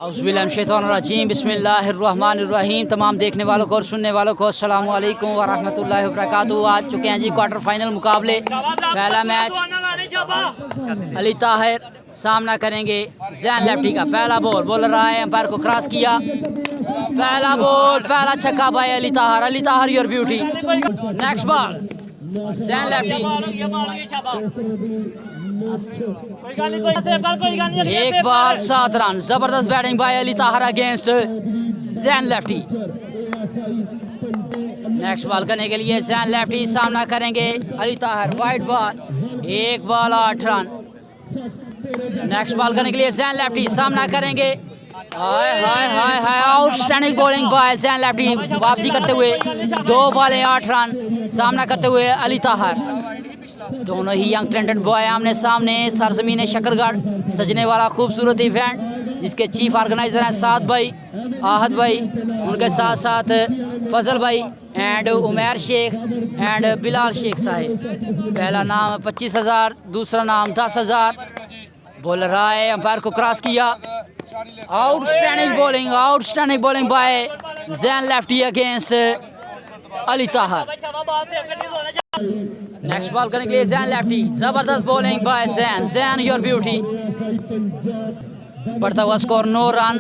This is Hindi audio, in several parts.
औज़ुबिल्लाहिमिनश्शैतानिर्रजीम बिस्मिल्लाहिर्रहमानिर्रहीम। तमाम देखने वालों को और सुनने वालों को अस्सलामु अलैकुम व रहमतुल्लाहि व बरकातुहू। आज चुके हैं जी क्वार्टर फाइनल मुकाबले। पहला मैच अली ताहिर सामना करेंगे जैन लेफ्टी का। पहला बॉल बॉलर रहा है, अंपायर को क्रॉस किया। पहला बॉल, पहला छक्का by Ali Tahir your beauty. Next ball Zain Lefty, एक बॉल 7 रन। जबरदस्त batting by Ali Tahir against Zain Lefty. Next ball करने के लिए जैन लेफ्टी सामना करेंगे अली ताहिर। वाइड बॉल, एक बॉल 8 रन। नेक्स्ट बॉल करने के लिए जैन लेफ्टी सामना करेंगे। हाय हाय हाय हाय, outstanding bowling by Zain Lefty. वापसी करते हुए 2 बॉलें 8 रन सामना करते हुए अली ताहिर। दोनों ही यंग टैलेंटेड बॉय आमने सामने। सरजमीन शकरगढ़ सजने वाला खूबसूरत इवेंट जिसके चीफ ऑर्गेनाइजर हैं साद भाई, आहद भाई, उनके साथ साथ फजल भाई एंड उमैर शेख एंड बिलाल शेख साहिब। पहला नाम 25,000, दूसरा नाम 10,000। बॉलर रहा है, अंपायर को क्रॉस किया। Outstanding bowling by Zain lefty against Ali Tahir. Next ball करने के लिए जैन लेफ्टी। जबरदस्त bowling by Jain your beauty. बढ़ता हुआ स्कोर 9 रन।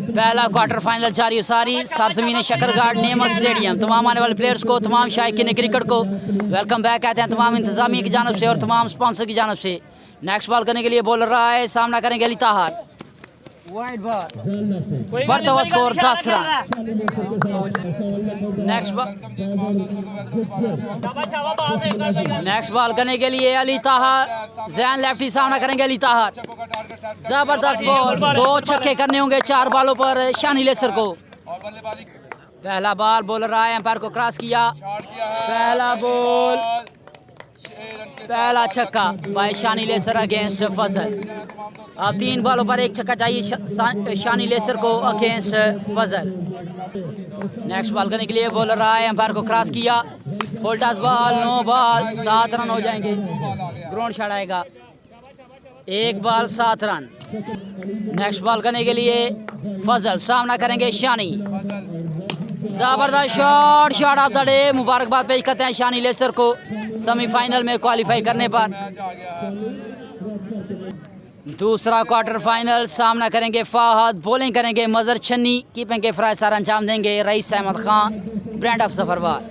पहला क्वार्टर फाइनल जारी सारी सरजमीन शकरगढ़ नेमत स्टेडियम। तमाम आने वाले प्लेयर्स को, तमाम शायकीन क्रिकेट को वेलकम बैक कहते हैं, तमाम इंतजामिया की जानब से और तमाम स्पॉन्सर की जानब से। नेक्स्ट बॉल करने के लिए बॉलर रहा है, सामना करेंगे अली ताहिर। वाइड बॉल, बढ़ता हुआ स्कोर 10 रन। नेक्स्ट बॉल करने के लिए अली ताहिर। जैन लेफ्टी सामना करेंगे अली ताहिर। जबरदस्त बॉल, 2 छक्के करने होंगे 4 बॉलों पर शानी लेसर को। पहला बॉल बॉलर रहा है, अंपायर को क्रॉस किया। पहला बॉल, पहला छक्का बाय शानी लेसर अगेंस्ट फजल। अब 3 बॉलों पर 1 छक्का चाहिए शानी लेसर को अगेंस्ट फजल। नेक्स्ट बॉल करने के लिए बॉलर रहा है, अंपायर को क्रॉस किया। Full toss ball, 9 ball 7 run हो जाएंगे। ग्राउंड शॉट आएगा, 1 बॉल 7 रन। नेक्स्ट बॉल करने के लिए फजल सामना करेंगे शानी। जबरदस्त शॉट ऑफ द डे। मुबारकबाद पेश करते हैं शानी लेसर को सेमीफाइनल में क्वालिफाई करने पर। दूसरा क्वार्टर फाइनल सामना करेंगे फाहद, बॉलिंग करेंगे मजर छन्नी, कीपिंग के फराइसार अंजाम देंगे rice Ahmed Khan, brand of Zafarwal.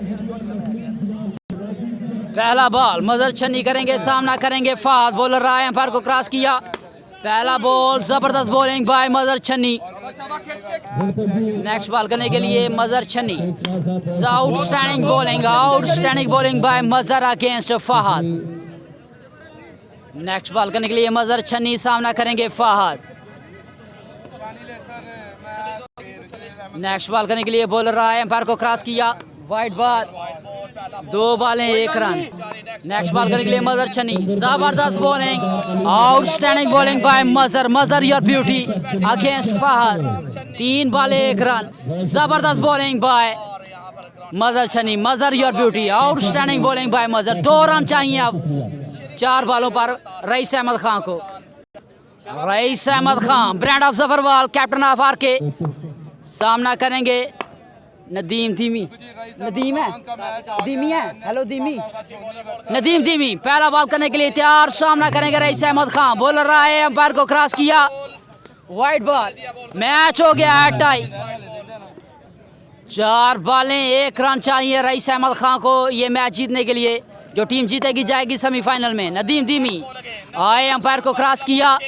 पहला बॉल मजर छन्नी करेंगे, सामना करेंगे फाहद। बॉलर रहा है, अंपायर को क्रॉस किया। पहला बॉल, जबरदस्त बॉलिंग बाय मजर छन्नी। नेक्स्ट बॉल करने के लिए मजर छन्नी। आउटस्टैंडिंग बॉलिंग बाय मजर अगेंस्ट फाहद। नेक्स्ट बॉल करने के लिए मजर छन्नी सामना करेंगे फाहद। नेक्स्ट बॉल करने के लिए बॉलर रहा है, अंपायर को क्रॉस किया। Wide ball, 2 बॉलें 1 run. Next ball करने के लिए मजर छन्नी। जबरदस्त बॉलिंग, आउटस्टैंडिंग बॉलिंग बाय मजर your beauty against Fahad. 3 बॉलें 1 run. जबरदस्त बॉलिंग बाय मजर छन्नी, मजर your beauty. Outstanding bowling bye मजर। 2 रन चाहिए अब 4 बॉलों पर रईस अहमद खान को। Raees Ahmed Khan, brand of Zafarwal, captain of RK, सामना करेंगे नदीम धीमी। नदीम है, धीमी है, हेलो धीमी, नदीम धीमी। पहला बॉल करने के लिए तैयार, सामना करेंगे रईस अहमद खान। बॉलर रहा है, अंपायर को क्रॉस किया। वाइड बॉल, मैच हो गया है टाई। 4 बॉलें 1 रन चाहिए रईस अहमद खान को ये मैच जीतने के लिए। जो टीम जीतेगी जाएगी सेमीफाइनल में। नदीम धीमी आए, अंपायर को क्रॉस किया।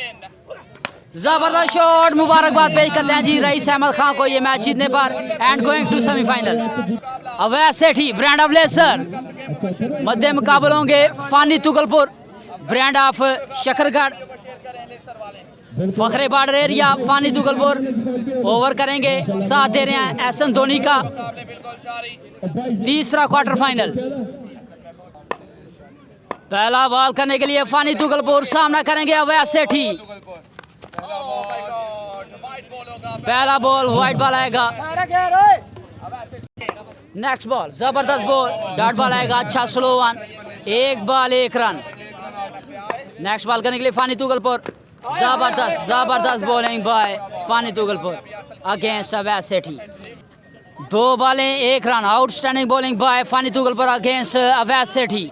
जबरदस्त शॉट, मुबारकबाद पेश करते हैं जी रईस अहमद खान को ये मैच जीतने पर and going to semifinal. Awaid Sethi, brand of लेसर। मध्य मुकाबले होंगे फानी Tughalpur, brand of Shakargarh, Fakhre border area फानी तुगलपुर। ओवर करेंगे, साथ दे रहे हैं एहसन धोनी का। तीसरा क्वार्टर फाइनल। पहला बॉल करने के लिए फानी तुगलपुर, सामना करेंगे अवैध सेठी। पहला बॉल वाइड बॉल आएगा। नेक्स्ट बॉल, जबरदस्त बॉल, डॉट बॉल आएगा, अच्छा slow one, 1 ball 1 run. Next ball करने के लिए फानी तुगलपुर। जबरदस्त जबरदस्त bowling by Fani Tugalpur against अवैध सेठी। 2 बॉलें 1 run. Outstanding bowling by Fani Tugalpur against अवैध सेठी।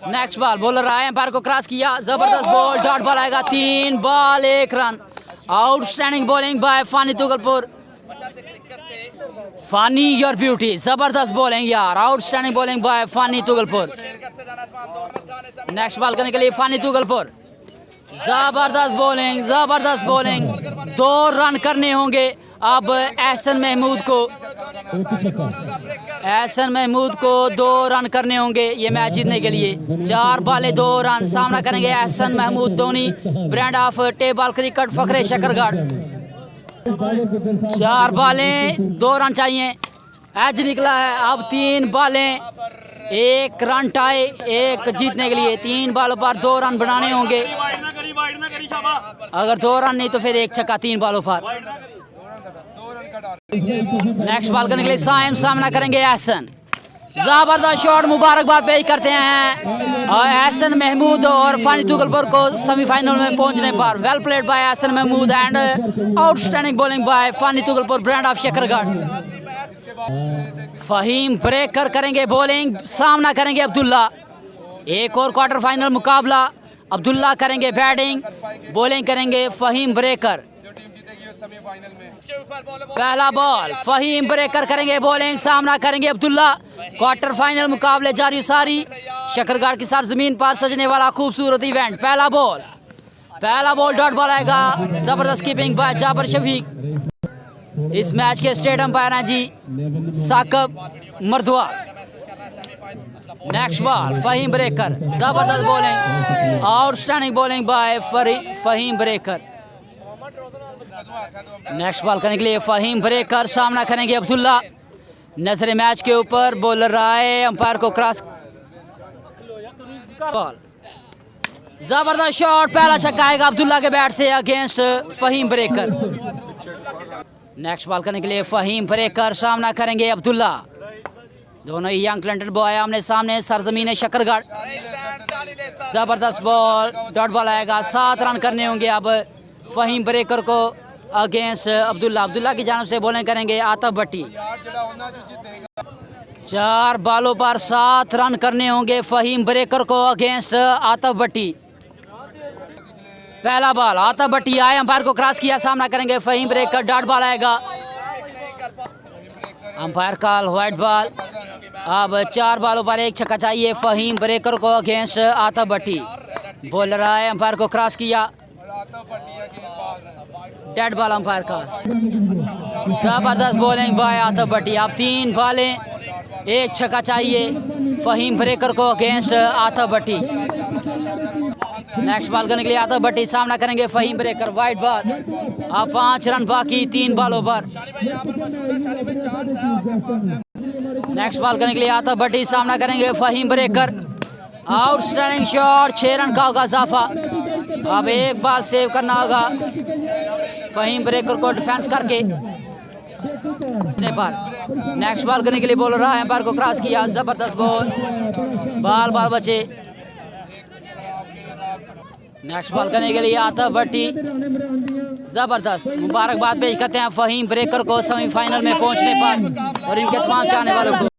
नेक्स्ट बॉल बॉलर आए एम्पायर को क्रॉस किया, जबरदस्त बॉल, डॉट बॉल आएगा। 3 ball 1 run. Outstanding bowling by Fani Tugalpur. Fani your beauty, जबरदस्त बॉलिंग यार, outstanding bowling by Fani Tugalpur. Next ball करने के लिए फानी तुगलपुर, जबरदस्त बॉलिंग जबरदस्त बॉलिंग। 2 रन करने होंगे अब एहसन महमूद को। एहसन महमूद को 2 रन करने होंगे ये मैच जीतने के लिए। 4 बॉलें 2 रन। सामना करेंगे Ehsan Mahmood Dhoni, brand of table cricket Fakhre Shakargarh. 4 बॉलें 2 रन चाहिए, एज निकला है। अब 3 बॉलें 1 रन टाई, 1 जीतने के लिए 3 बॉलों पर 2 रन बनाने होंगे। अगर 2 रन नहीं तो फिर 1 छक्का 3 बॉलों पर। नेक्स्ट बॉल करने के लिए साइम सामना करेंगे एहसन। जबरदस्त शॉट, मुबारकबाद पेश करते हैं और एहसन महमूद और फानी तुगलपुर को सेमीफाइनल में पहुंचने पर। Well played by Ahsan Mahmood and outstanding bowling by Fani Tughalpur, brand of Shakargarh. Faheem Breaker करेंगे बॉलिंग, सामना करेंगे अब्दुल्ला। एक और क्वार्टर फाइनल मुकाबला, अब्दुल्ला करेंगे बैटिंग, बॉलिंग करेंगे फहीम ब्रेकर। पहला बॉल फहीम ब्रेकर करेंगे बॉलिंग, सामना करेंगे अब्दुल्ला। क्वार्टर फाइनल मुकाबले जारी सारी शकरगढ़ की सरजमीन पर सजने वाला खूबसूरत इवेंट। पहला बॉल डॉट बॉल आएगा, जबरदस्त कीपिंग बाय जाबर शफीक। इस मैच के स्टेट अंपायर हैं जी साकब मर्दवा। नेक्स्ट बॉल फहीम ब्रेकर, जबरदस्त bowling, outstanding bowling by Fahim ब्रेकर। नेक्स्ट बॉल करने के लिए फहीम ब्रेकर, सामना करेंगे अब्दुल्ला। नजर मैच के ऊपर बॉलर आए, अंपायर को क्रॉस। बॉल जबरदस्त शॉट, पहला छक्का आएगा अब्दुल्ला के बैट से अगेंस्ट फहीम ब्रेकर। नेक्स्ट बॉल करने के लिए फहीम ब्रेकर, सामना करेंगे अब्दुल्ला। दोनों ही यंग टैलेंटेड बॉय आमने सामने सरजमीन शकरगढ़। जबरदस्त बॉल, डॉट बॉल आएगा। 7 रन करने होंगे अब फहीम ब्रेकर को अगेंस्ट अब्दुल्ला। अब्दुल्ला की जानिब से बॉलिंग करेंगे आतफ भट्टी। 4 बॉलों पर 7 रन करने होंगे फहीम ब्रेकर को अगेंस्ट आतफ भट्टी। पहला बॉल आतफ भट्टी आए, अंपायर को क्रॉस किया, सामना करेंगे फहीम ब्रेकर। डॉट बॉल आएगा, अंपायर कॉल व्हाइट बॉल। अब 4 बॉलों पर 1 छक्का चाहिए फहीम ब्रेकर को अगेंस्ट आतफ भट्टी। बॉलर आए, अंपायर को क्रॉस किया, डेड बॉल अंपायर का। जबरदस्त बॉलिंग बाय आतफ भट्टी। अब 3 बॉलें 1 छक्का चाहिए फहीम ब्रेकर को अगेंस्ट आतफ भट्टी। नेक्स्ट बॉल करने के लिए आतफ भट्टी, सामना करेंगे फहीम ब्रेकर। वाइड बॉल, अब 5 रन बाकी 3 बॉलों पर। नेक्स्ट बॉल करने के लिए आतफ भट्टी, सामना करेंगे फहीम ब्रेकर। आउटस्टैंडिंग शॉट, 6 रन का होगा इजाफा। अब 1 बॉल सेव करना होगा फहीम ब्रेकर को डिफेंस करके पर। नेक्स्ट बॉल करने के लिए बॉलर रहा, एम्पायर को क्रॉस किया, जबरदस्त बॉल बचे। नेक्स्ट बॉल करने के लिए आतफ भट्टी, जबरदस्त मुबारकबाद पेश करते हैं फहीम ब्रेकर को सेमीफाइनल में पहुंचने पर और इनके तमाम चाहने वालों को।